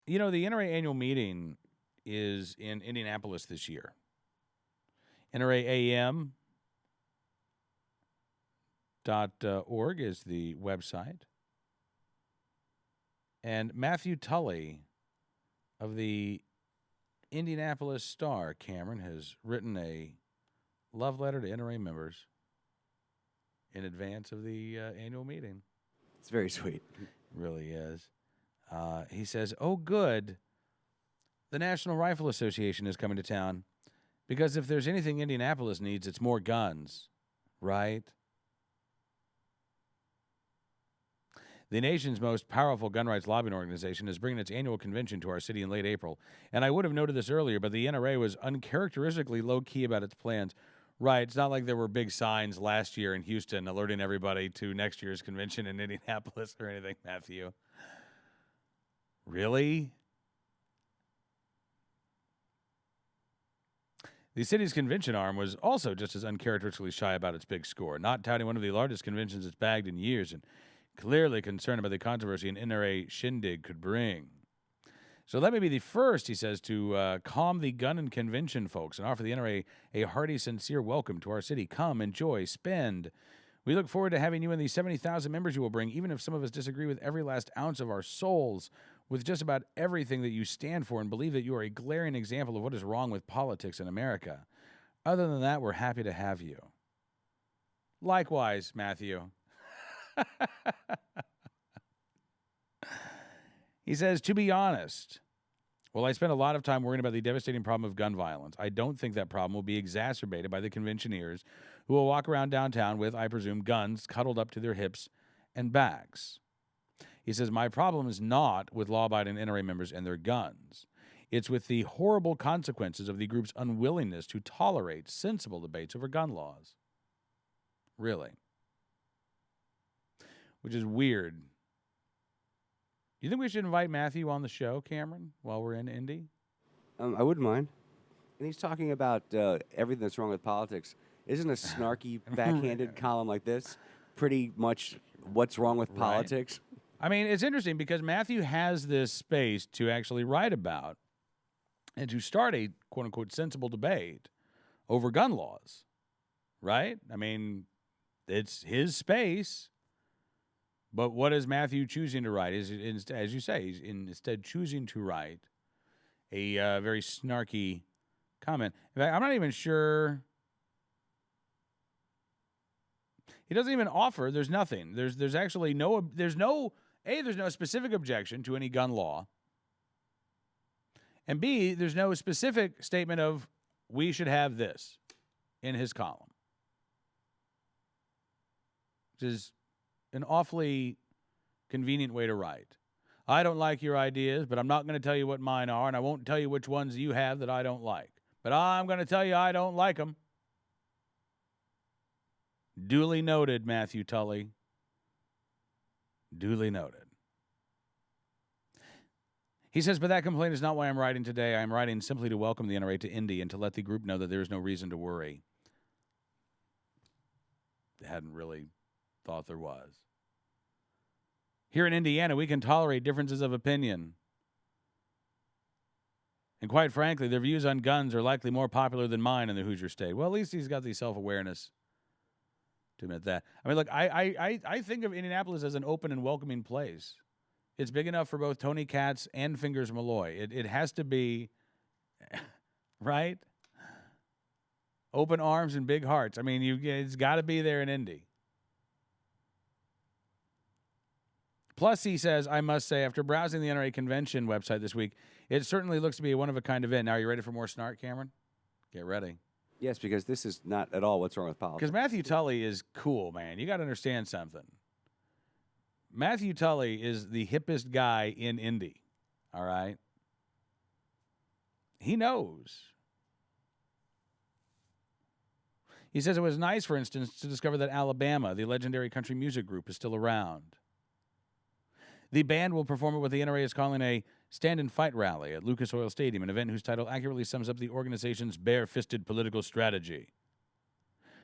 You know, the NRA annual meeting is in Indianapolis this year. NRAAM.org is the website. And Matthew Tully of the Indianapolis Star, Cameron, has written a love letter to NRA members in advance of the annual meeting. It's very sweet. It really is. He says, "Oh, good. The National Rifle Association is coming to town because if there's anything Indianapolis needs, it's more guns, right? The nation's most powerful gun rights lobbying organization is bringing its annual convention to our city in late April. And I would have noted this earlier, but the NRA was uncharacteristically low-key about its plans. Right, it's not like there were big signs last year in Houston alerting everybody to next year's convention in Indianapolis or anything, Matthew. Really? The city's convention arm was also just as uncharacteristically shy about its big score, not touting one of the largest conventions it's bagged in years and clearly concerned about the controversy an NRA shindig could bring. So let me be the first, he says, to calm the gun and convention folks and offer the NRA a hearty, sincere welcome to our city. Come, enjoy, spend. We look forward to having you and the 70,000 members you will bring, even if some of us disagree with every last ounce of our souls, with just about everything that you stand for and believe that you are a glaring example of what is wrong with politics in America. Other than that, we're happy to have you." Likewise, Matthew. He says, "To be honest, well, I spent a lot of time worrying about the devastating problem of gun violence. I don't think that problem will be exacerbated by the conventioneers who will walk around downtown with, I presume, guns cuddled up to their hips and backs." He says, "My problem is not with law-abiding NRA members and their guns. It's with the horrible consequences of the group's unwillingness to tolerate sensible debates over gun laws." Really. Which is weird. Do you think we should invite Matthew on the show, Cameron, while we're in Indy? I wouldn't mind. And he's talking about everything that's wrong with politics. Isn't a snarky, backhanded column like this pretty much what's wrong with politics? Right. I mean, it's interesting because Matthew has this space to actually write about and to start a quote-unquote sensible debate over gun laws, right? I mean, it's his space. But what is Matthew choosing to write? Is as you say, he's instead choosing to write a very snarky comment. In fact, I'm not even sure. He doesn't even offer. There's nothing. There's actually no. There's no specific objection to any gun law. And B, there's no specific statement of we should have this in his column, which is an awfully convenient way to write. I don't like your ideas, but I'm not going to tell you what mine are, and I won't tell you which ones you have that I don't like. But I'm going to tell you I don't like them. Duly noted, Matthew Tully. Duly noted. He says, "But that complaint is not why I'm writing today. I'm writing simply to welcome the NRA to Indy and to let the group know that there is no reason to worry." They hadn't really thought there was. "Here in Indiana, we can tolerate differences of opinion. And quite frankly, their views on guns are likely more popular than mine in the Hoosier State." Well, at least he's got the self-awareness to admit that. I mean, look, I think of Indianapolis as an open and welcoming place. It's big enough for both Tony Katz and Fingers Malloy. It has to be, right? Open arms and big hearts. I mean, it's got to be there in Indy. Plus, he says, "I must say, after browsing the NRA convention website this week, it certainly looks to be a one-of-a-kind event." Now, are you ready for more snark, Cameron? Get ready. Yes, because this is not at all what's wrong with politics. Because Matthew Tully is cool, man. You got to understand something. Matthew Tully is the hippest guy in Indy, all right? He knows. He says it was nice, for instance, to discover that Alabama, the legendary country music group, is still around. The band will perform at what the NRA is calling a stand and fight rally at Lucas Oil Stadium, an event whose title accurately sums up the organization's bare-fisted political strategy.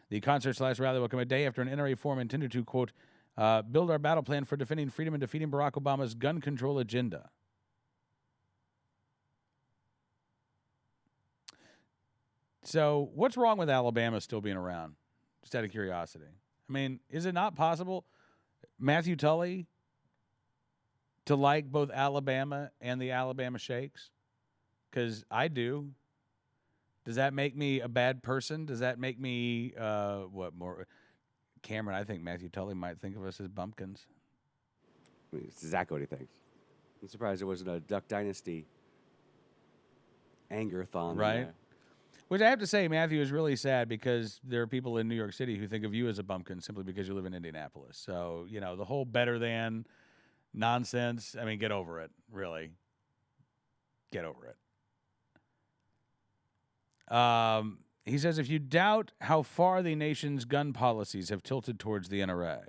The concert/rally will come a day after an NRA forum intended to, quote, build our battle plan for defending freedom and defeating Barack Obama's gun control agenda. So what's wrong with Alabama still being around? Just out of curiosity. I mean, is it not possible, Matthew Tully, to like both Alabama and the Alabama Shakes? Because I do. Does that make me a bad person? Does that make me, what more? Cameron, I think Matthew Tully might think of us as bumpkins. I mean, it's exactly what he thinks. I'm surprised there wasn't a Duck Dynasty anger-thon. Right. Which I have to say, Matthew, is really sad because there are people in New York City who think of you as a bumpkin simply because you live in Indianapolis. So, the whole better than nonsense, I mean, get over it, really. Get over it. He says, if you doubt how far the nation's gun policies have tilted towards the NRA,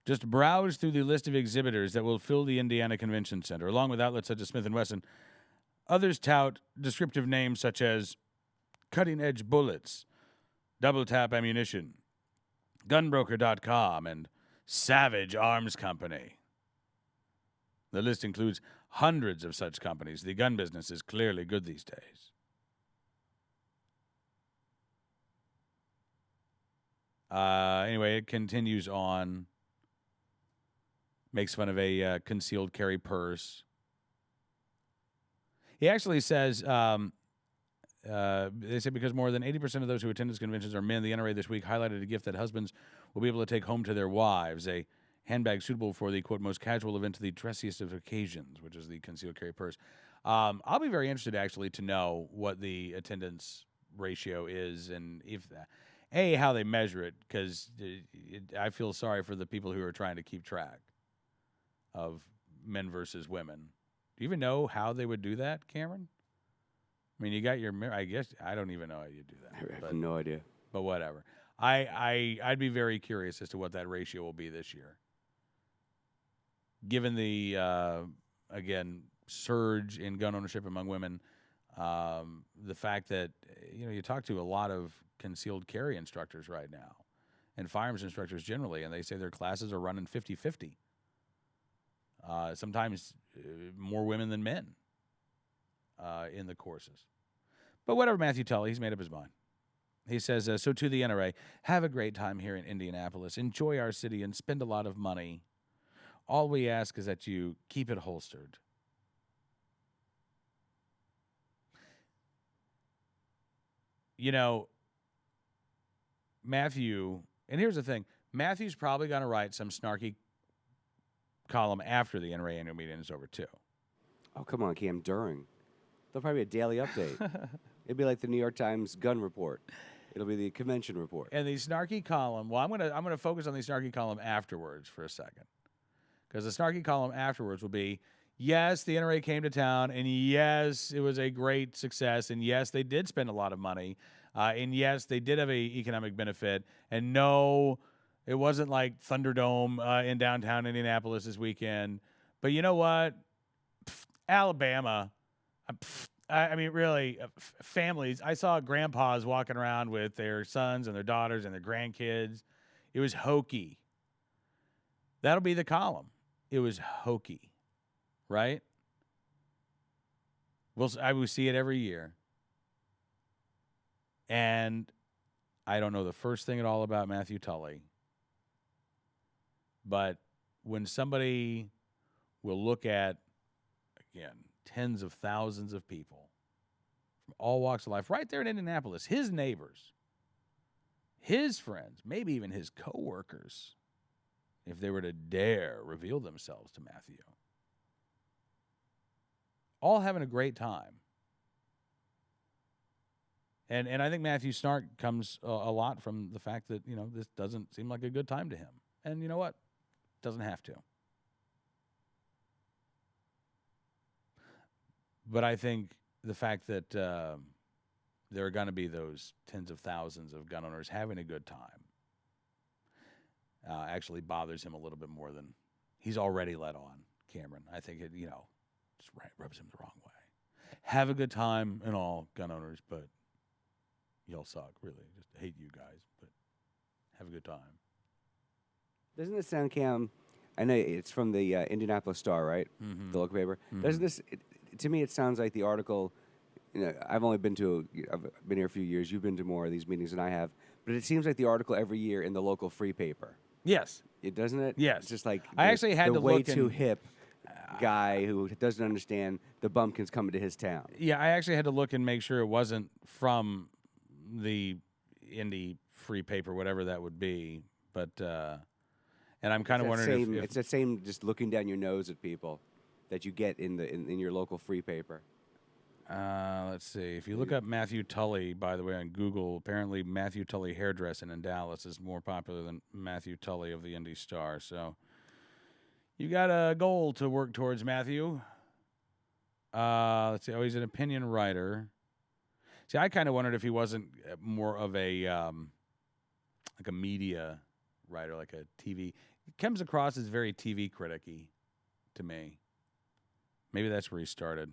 just browse through the list of exhibitors that will fill the Indiana Convention Center, along with outlets such as Smith & Wesson. Others tout descriptive names such as Cutting Edge Bullets, Double Tap Ammunition, Gunbroker.com, and Savage Arms Company. The list includes hundreds of such companies. The gun business is clearly good these days. Anyway, it continues on. Makes fun of a concealed carry purse. He actually says, they say because more than 80% of those who attend his conventions are men, the NRA this week highlighted a gift that husbands will be able to take home to their wives, a handbag suitable for the, quote, most casual event to the dressiest of occasions, which is the concealed carry purse. I'll be very interested, actually, to know what the attendance ratio is and if how they measure it, because I feel sorry for the people who are trying to keep track of men versus women. Do you even know how they would do that, Cameron? I mean, you got your, I guess, I don't even know how you do that. I have no idea. But whatever. I'd be very curious as to what that ratio will be this year. Given the, again, surge in gun ownership among women, the fact that, you talk to a lot of concealed carry instructors right now and firearms instructors generally, and they say their classes are running 50-50. Sometimes more women than men in the courses. But whatever, Matthew Tully, he's made up his mind. He says, so to the NRA, have a great time here in Indianapolis. Enjoy our city and spend a lot of money. All we ask is that you keep it holstered. Matthew, and here's the thing, Matthew's probably going to write some snarky column after the NRA annual meeting is over, too. Oh, come on, Cam, during. There'll probably be a daily update. It'll be like the New York Times gun report. It'll be the convention report. And the snarky column, well, I'm gonna focus on the snarky column afterwards for a second. Because the snarky column afterwards will be, yes, the NRA came to town, and yes, it was a great success, and yes, they did spend a lot of money, and yes, they did have an economic benefit, and no, it wasn't like Thunderdome in downtown Indianapolis this weekend. But you know what? Alabama, I mean, really, families. I saw grandpas walking around with their sons and their daughters and their grandkids. It was hokey. That'll be the column. It was hokey, right? I will see it every year. And I don't know the first thing at all about Matthew Tully. But when somebody will look at, again, tens of thousands of people from all walks of life right there in Indianapolis, his neighbors, his friends, maybe even his coworkers, if they were to dare reveal themselves to Matthew, all having a great time. And I think Matthew's snark comes a lot from the fact that, this doesn't seem like a good time to him. And you know what? Doesn't have to. But I think the fact that there are going to be those tens of thousands of gun owners having a good time actually bothers him a little bit more than he's already let on, Cameron. I think it, just rubs him the wrong way. Have a good time and all, gun owners, but y'all suck, really. Just hate you guys, but have a good time. Doesn't this sound, Cam? I know it's from the Indianapolis Star, right? Mm-hmm. The local paper. Mm-hmm. Doesn't this? To me, it sounds like the article I've been here a few years. You've been to more of these meetings than I have, but it seems like the article every year in the local free paper. Yes. It doesn't it? Yes. It's just like I actually had the to way look too and- hip guy who doesn't understand the bumpkins coming to his town. Yeah, I actually had to look and make sure it wasn't from the indie free paper, whatever that would be. But and I'm kind of wondering if It's that same just looking down your nose at people that you get in your local free paper. let's see. If you look up Matthew Tully, by the way, on Google, apparently Matthew Tully hairdressing in Dallas is more popular than Matthew Tully of the Indy Star. So you got a goal to work towards, Matthew. Let's see. Oh, he's an opinion writer. See, I kind of wondered if he wasn't more of a like a media writer, like a TV. He comes across as very TV critic-y to me. Maybe that's where he started.